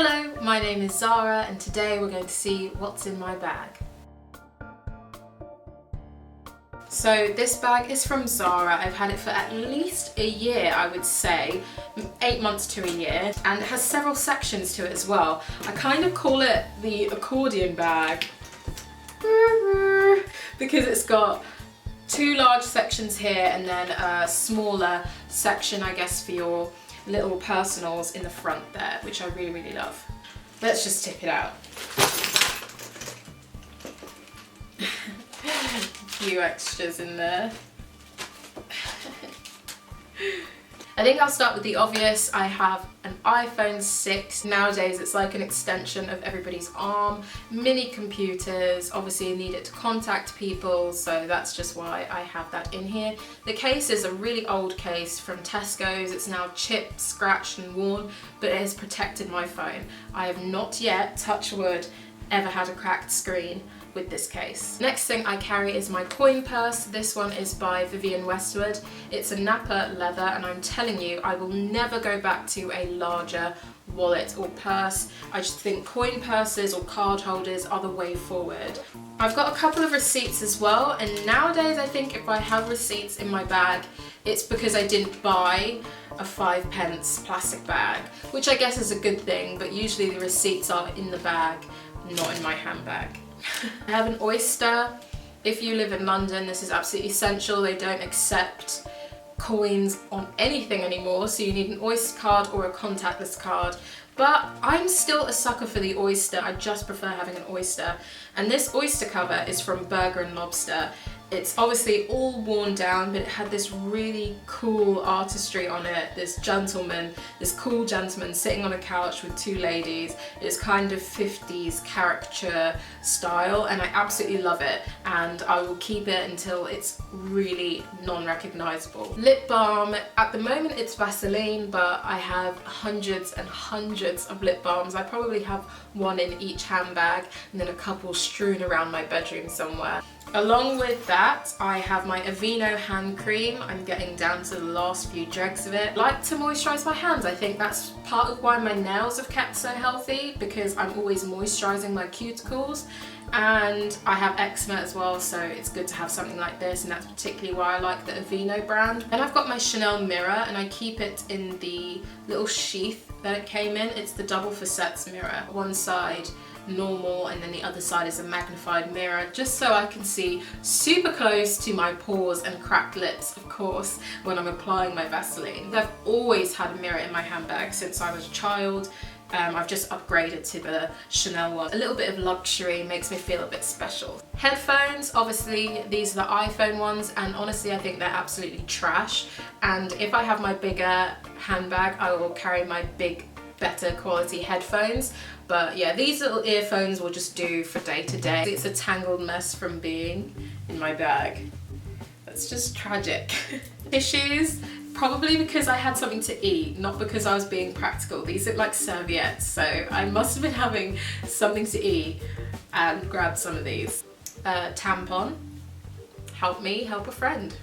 Hello, my name is Zara and today we're going to see what's in my bag. So this bag is from Zara. I've had it for at least a year, I would say, 8 months to a year, and it has several sections to it as well. I kind of call it the accordion bag because it's got two large sections here and then a smaller section, I guess, for your little personals in the front there, which I really, really love. Let's just tip it out. A few extras in there. I think I'll start with the obvious. I have an iPhone 6. Nowadays it's like an extension of everybody's arm. Mini computers, obviously you need it to contact people, so that's just why I have that in here. The case is a really old case from Tesco's. It's now chipped, scratched and worn, but it has protected my phone. I have not yet, touch wood, ever had a cracked screen with this case. Next thing I carry is my coin purse. This one is by Vivienne Westwood. It's a Napa leather and I'm telling you, I will never go back to a larger wallet or purse. I just think coin purses or card holders are the way forward. I've got a couple of receipts as well, and nowadays I think if I have receipts in my bag, it's because I didn't buy a 5p plastic bag, which I guess is a good thing, but usually the receipts are in the bag, not in my handbag. I have an Oyster. If you live in London, this is absolutely essential. They don't accept coins on anything anymore, so you need an Oyster card or a contactless card. But I'm still a sucker for the Oyster. I just prefer having an Oyster. And this Oyster cover is from Burger & Lobster. It's obviously all worn down, but it had this really cool artistry on it. This cool gentleman sitting on a couch with two ladies. It's kind of 50s caricature style, and I absolutely love it. And I will keep it until it's really non-recognizable. Lip balm, at the moment it's Vaseline, but I have hundreds and hundreds of lip balms. I probably have one in each handbag and then a couple strewn around my bedroom somewhere. Along with that, I have my Aveeno hand cream. I'm getting down to the last few dregs of it. I like to moisturize my hands. I think that's part of why my nails have kept so healthy, because I'm always moisturizing my cuticles. And I have eczema as well, so it's good to have something like this, and that's particularly why I like the Aveeno brand. And I've got my Chanel mirror, and I keep it in the little sheath that it came in. It's the double facets mirror. One side normal and then the other side is a magnified mirror, just so I can see super close to my pores and cracked lips, of course, when I'm applying my Vaseline. I've always had a mirror in my handbag since I was a child. I've just upgraded to the Chanel one. A little bit of luxury makes me feel a bit special. Headphones, obviously these are the iPhone ones, and honestly I think they're absolutely trash. And if I have my bigger handbag, I will carry my better quality headphones. But yeah, these little earphones will just do for day to day. It's a tangled mess from being in my bag. That's just tragic. Tissues, probably because I had something to eat, not because I was being practical. These look like serviettes, so I must have been having something to eat and grabbed some of these. Tampon, help me help a friend.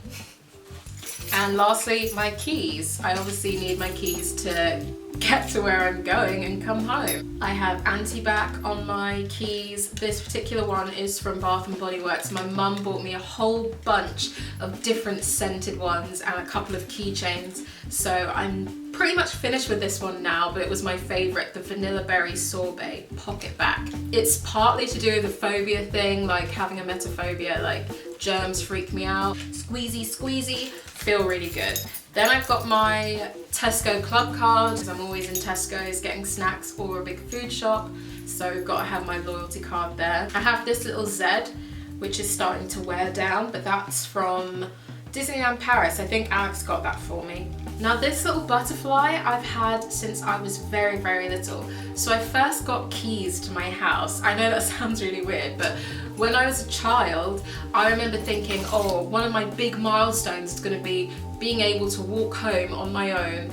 And lastly, my keys. I obviously need my keys to get to where I'm going and come home. I have anti-bac on my keys. This particular one is from Bath & Body Works. My mum bought me a whole bunch of different scented ones and a couple of keychains. So I'm pretty much finished with this one now, but it was my favourite, the Vanilla Berry Sorbet Pocket Bac. It's partly to do with the phobia thing, like having emetophobia, like germs freak me out. Squeezy, squeezy, feel really good. Then I've got my Tesco club card, because I'm always in Tesco's getting snacks or a big food shop, so I've got to have my loyalty card there. I have this little Z, which is starting to wear down, but that's from Disneyland Paris. I think Alex got that for me. Now this little butterfly I've had since I was very, very little. So I first got keys to my house. I know that sounds really weird, but when I was a child, I remember thinking, oh, one of my big milestones is going to be being able to walk home on my own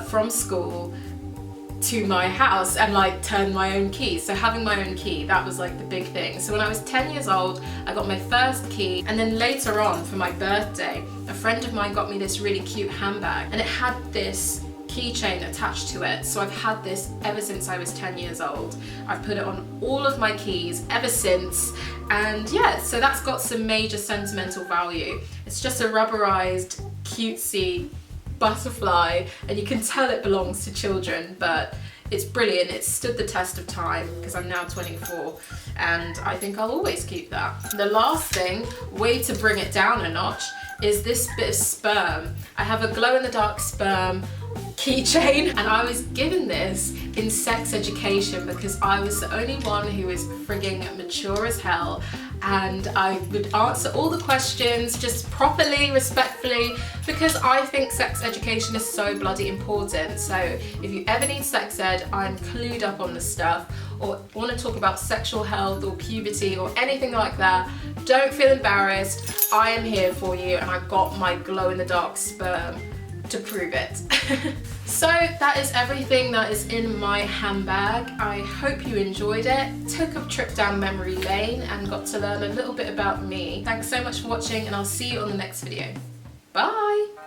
from school to my house and like turn my own key. So having my own key, that was like the big thing. So when I was 10 years old, I got my first key, and then later on for my birthday, a friend of mine got me this really cute handbag, and it had this keychain attached to it, so I've had this ever since I was 10 years old. I've put it on all of my keys ever since, and yeah, so that's got some major sentimental value. It's just a rubberized, cutesy butterfly, and you can tell it belongs to children, but it's brilliant. It's stood the test of time because I'm now 24, and I think I'll always keep that. The last thing, way to bring it down a notch, is this bit of sperm. I have a glow-in-the-dark sperm keychain, and I was given this in sex education because I was the only one who was frigging mature as hell, and I would answer all the questions just properly, respectfully, because I think sex education is so bloody important. So if you ever need sex ed, I'm clued up on this stuff, or want to talk about sexual health or puberty or anything like that, don't feel embarrassed. I am here for you, and I've got my glow-in-the-dark sperm to prove it. So that is everything that is in my handbag. I hope you enjoyed it. Took a trip down memory lane and got to learn a little bit about me. Thanks so much for watching, and I'll see you on the next video. Bye!